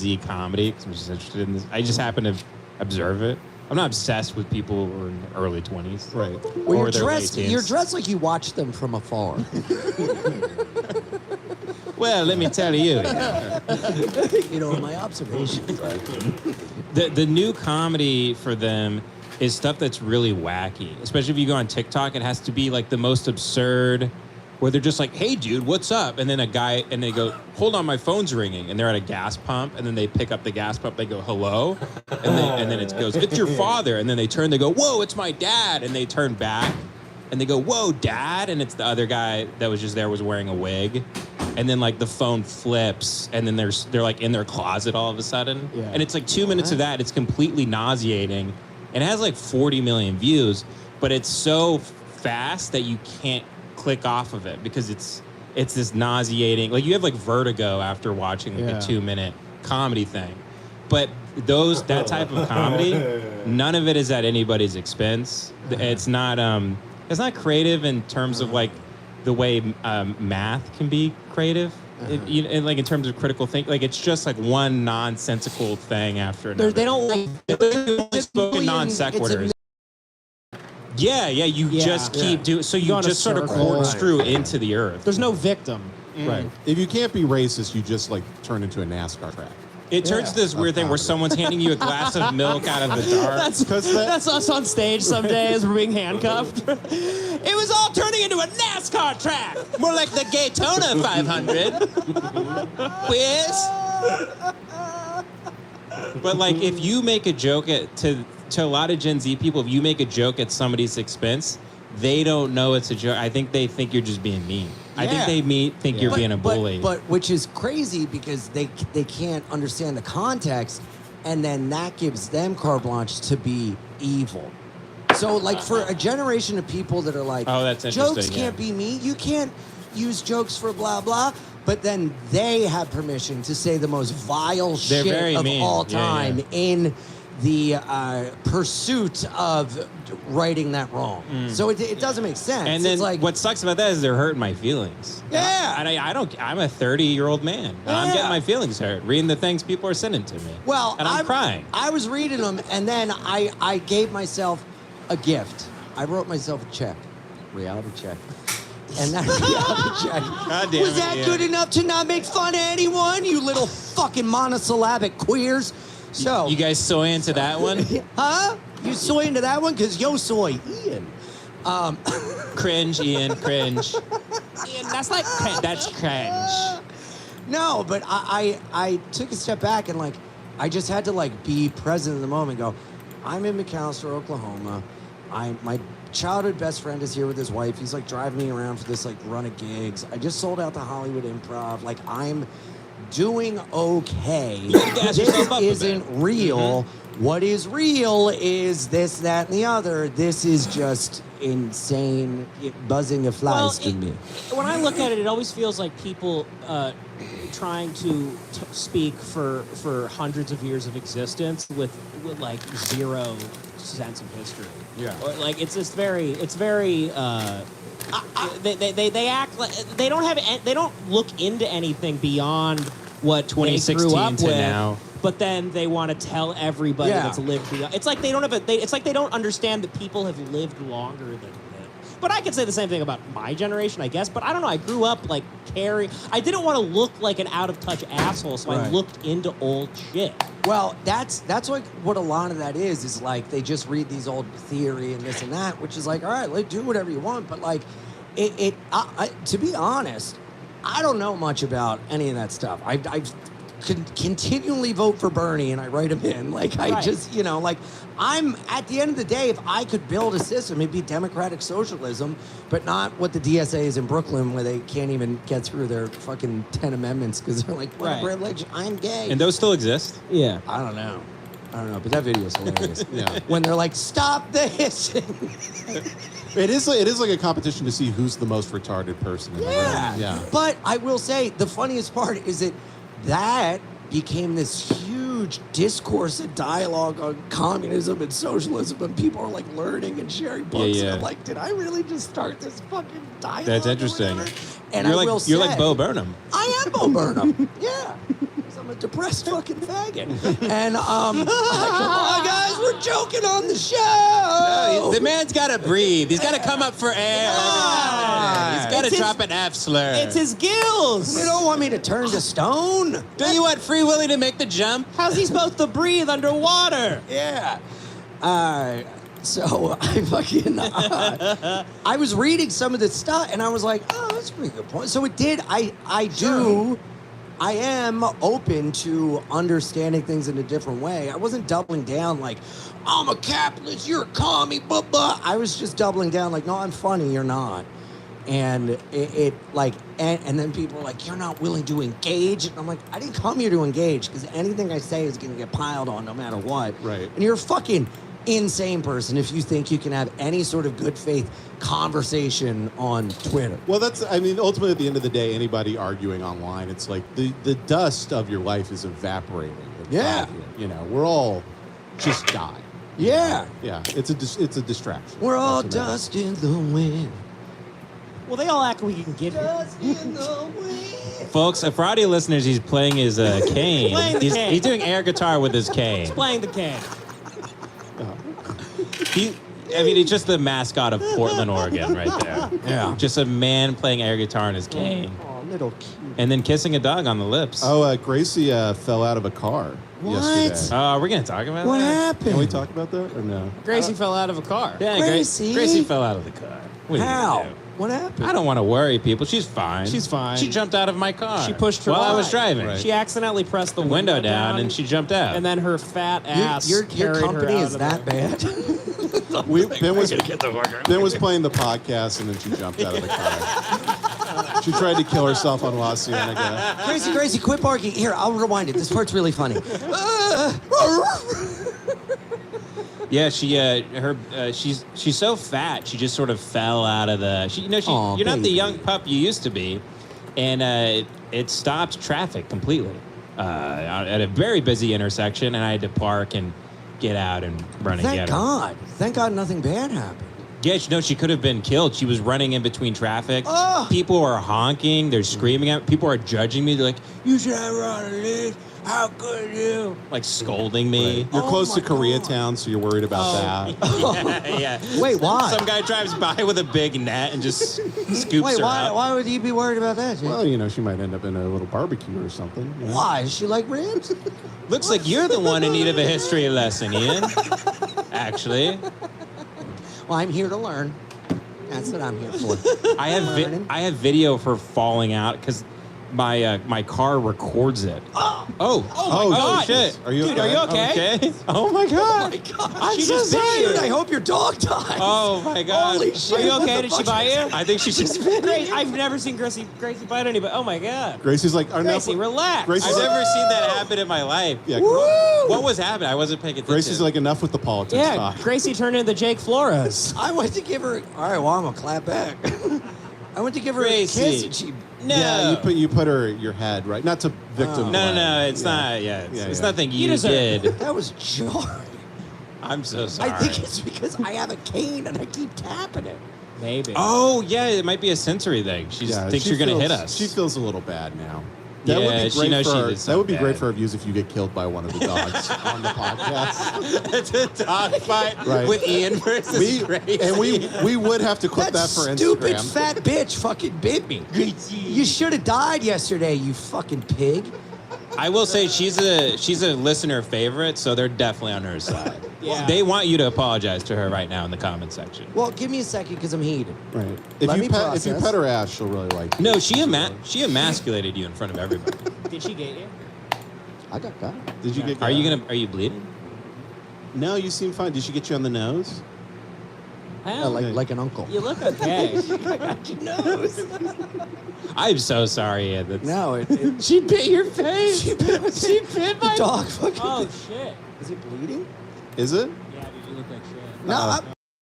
Z comedy because I'm just interested in this. I just happen to observe it. I'm not obsessed with people who are in their early 20s. Right. Well, or their late teens. you're dressed like you watch them from afar. Well, let me tell you. My observations. The new comedy for them is stuff that's really wacky. Especially if you go on TikTok, it has to be like the most absurd, where they're just like, hey, dude, what's up? And then a guy, and they go, hold on, my phone's ringing. And they're at a gas pump, and then they pick up the gas pump, they go, hello? And then it goes, it's your father. And then they turn, they go, whoa, it's my dad. And they turn back, and they go, whoa, dad? And it's the other guy that was just there was wearing a wig. And then like the phone flips, and then they're like in their closet all of a sudden. Yeah. And it's like 2 minutes of that. It's completely nauseating. And it has like 40 million views, but it's so fast that you can't click off of it because it's this nauseating, like you have like vertigo after watching like a 2-minute comedy thing. But that type of comedy, none of it is at anybody's expense. It's not creative in terms of like the way math can be creative. And like in terms of critical thinking, like it's just like one nonsensical thing after another. They don't like spoken non sequiturs. You just keep doing. So you just sort of corkscrew into the earth. There's no victim. Right. If you can't be racist, you just like turn into a NASCAR track. It turns to this weird thing where someone's handing you a glass of milk out of the dark. That's us on stage someday as we're being handcuffed. It was all turning into a NASCAR track. More like the Daytona 500. Quiz. But like, if you make a joke to a lot of Gen Z people, if you make a joke at somebody's expense, they don't know it's a joke. I think they think you're just being mean. I think they think you're being a bully. But which is crazy because they can't understand the context, and then that gives them carte blanche to be evil. So like for a generation of people that are like, oh, that's jokes can't be me. You can't use jokes for blah blah. But then they have permission to say the most vile shit of all time in the pursuit of righting that wrong. So it doesn't make sense. And then it's like, what sucks about that is they're hurting my feelings. Yeah. And I'm a 30-year-old man. And I'm getting my feelings hurt reading the things people are sending to me. Well, and I'm crying. I was reading them, and then I gave myself a gift. I wrote myself a check, reality check. And that reality check, was that good enough to not make fun of anyone, you little fucking monosyllabic queers? So you guys soy into that one? Huh? You soy into that one? Because yo soy Ian. Cringe, Ian, cringe. Ian, that's cringe. No, but I took a step back and like I just had to like be present in the moment and go, I'm in McAlester, Oklahoma. My childhood best friend is here with his wife. He's like driving me around for this like run of gigs. I just sold out the Hollywood Improv. Like I'm doing okay. This isn't real. What is real is this, that, and the other. This is just insane buzzing of flies to me. When I look at it, it always feels like people trying to speak for hundreds of years of existence with like zero sense of history. Yeah. Or, like it's very they act like they don't look into anything beyond what 2016 they grew up to with, now. But then they want to tell everybody that's lived beyond. It's like they don't have it's like they don't understand that people have lived longer than them. But I could say the same thing about my generation, I guess. But I don't know. I grew up like I didn't want to look like an out of touch asshole, so I looked into old shit. Well, that's like what a lot of that is like they just read these old theory and this and that, which is like, all right, like do whatever you want. But like, to be honest, I don't know much about any of that stuff. I've continually vote for Bernie and I write him in. Like I just, like I'm at the end of the day, if I could build a system, it'd be democratic socialism, but not what the DSA is in Brooklyn where they can't even get through their fucking 10 amendments because they're like, what privilege, I'm gay. And those still exist? Yeah. I don't know, but that video is hilarious. When they're like, stop this. It is like a competition to see who's the most retarded person in the room. Yeah. But I will say the funniest part is that became this huge discourse and dialogue on communism and socialism, and people are like learning and sharing books. And I'm like, did I really just start this fucking dialogue? That's interesting. And you're like Bo Burnham. I am Bo Burnham. Yeah. a depressed fucking faggot. And come on, guys, we're joking on the show. The man's got to breathe. He's got to come up for air. He's got to drop an F slur. It's his gills. You don't want me to turn to stone? Do you want Free Willy to make the jump? How's he supposed to breathe underwater? Yeah. So I fucking, I was reading some of this stuff and I was like, oh, that's a pretty good point. So it did, I am open to understanding things in a different way. I wasn't doubling down like, I'm a capitalist, you're a commie, blah, blah. I was just doubling down like, no, I'm funny, you're not. And it like, and then people are like, you're not willing to engage. And I'm like, I didn't come here to engage because anything I say is going to get piled on no matter what. Right. And you're a fucking insane person if you think you can have any sort of good faith conversation on Twitter. Well, ultimately, at the end of the day, anybody arguing online, it's like the dust of your life is evaporating. Yeah. You know, we're all just die. Yeah. Yeah. It's a distraction. We're all That's what it is. dust in the wind. Well, they all act we can get here. Dust in the wind. Folks, for audio listeners, he's playing his cane. Playing the cane. He's doing air guitar with his cane. He's playing the cane. It's just the mascot of Portland, Oregon, right there. Yeah. Just a man playing air guitar on his cane. Oh, little cute. And then kissing a dog on the lips. Oh, Gracie fell out of a car yesterday. We're going to talk about What that? happened? Can we talk about that or no? Gracie fell out of a car. Yeah, Gracie? Gracie fell out of the car. What are you How? gonna do? What happened? I don't want to worry people. She's fine. She's fine. She jumped out of my car. She pushed her while I bike. was driving. Right. She accidentally pressed the Window down and she jumped out. and then her fat ass. Your carried company her out is of that there. bad? Ben was playing the podcast and then she jumped out of the car. She tried to kill herself on La Cienega. Gracie, quit barking. Here, I'll rewind it. This part's really funny. Yeah, she's so fat. She just sort of fell out of the. Aw, you're not the baby. young pup you used to be, and it stopped traffic completely at a very busy intersection, and I had to park and get out and run and Thank get her. God. Thank God nothing bad happened. Yeah, she could have been killed. She was running in between traffic. Oh. People are honking. They're screaming at me. People are judging me. They're like, "You should have her on a list. How could you?" Like scolding me. You're Oh close to my God. Koreatown, so you're worried about that. Yeah. Wait, why? Some guy drives by with a big net and just scoops Wait, her up. why would you be worried about that? Jake? Well, she might end up in a little barbecue or something. you know? Why? Does she like ribs? Looks like you're the one in need of a history lesson, Ian. Actually, Well, I'm here to learn. That's what I'm here for. I have video of her falling out because my car records it. Oh my God! shit. Are you Dude, okay? are you okay? Oh my God! I'm She so just bit sorry. you. Dude, I hope your dog dies. Oh my God! Holy shit. Are you what okay? the Did she fuck bite is- you? I think she just bit Great. me. I've never seen Gracie bite anybody. Oh my God. Gracie's like, Gracie, relax. Gracie's I've never seen that happen in my life. Yeah, What was happening? I wasn't paying attention. Gracie's like, enough with the politics Yeah, talk. Gracie turned into Jake Flores. I went to give her. All right, well, I'm gonna clap back. I went to give her Gracie. a kiss, and she. No. Yeah, you put your head right, not to victim. No, blame. it's not. Yeah, it's Yeah. nothing You you deserve did. That was jarring. I'm so sorry. I think it's because I have a cane and I keep tapping it. Maybe. Oh yeah, it might be a sensory thing. She just thinks she you're gonna hit feels- us. She feels a little bad now. Yeah, That would be she great knows for she our, did that would be something great bad. for our views if you get killed by one of the dogs on the podcast. It's a dog fight Right. with Ian versus Gracie. And we would have to clip That that for stupid Instagram. fat bitch fucking bit me. You should have died yesterday, you fucking pig. I will say she's a listener favorite, so they're definitely on her side. Yeah. They want you to apologize to her right now in the comment section. Well, give me a second because I'm heated. Right. Let If me you process. pet her ass, she'll really like you. No, she emasculated you in front of everybody. Did she get you? I got that. Did you get? Are you bleeding? No, you seem fine. Did she get you on the nose? Yeah, like an uncle. You look okay. I got your nose. I'm so sorry, Ian. That's- No, She bit your face. She bit the my dog fucking. Oh shit. Is it bleeding? Is it? Yeah, dude, you look like shit. No,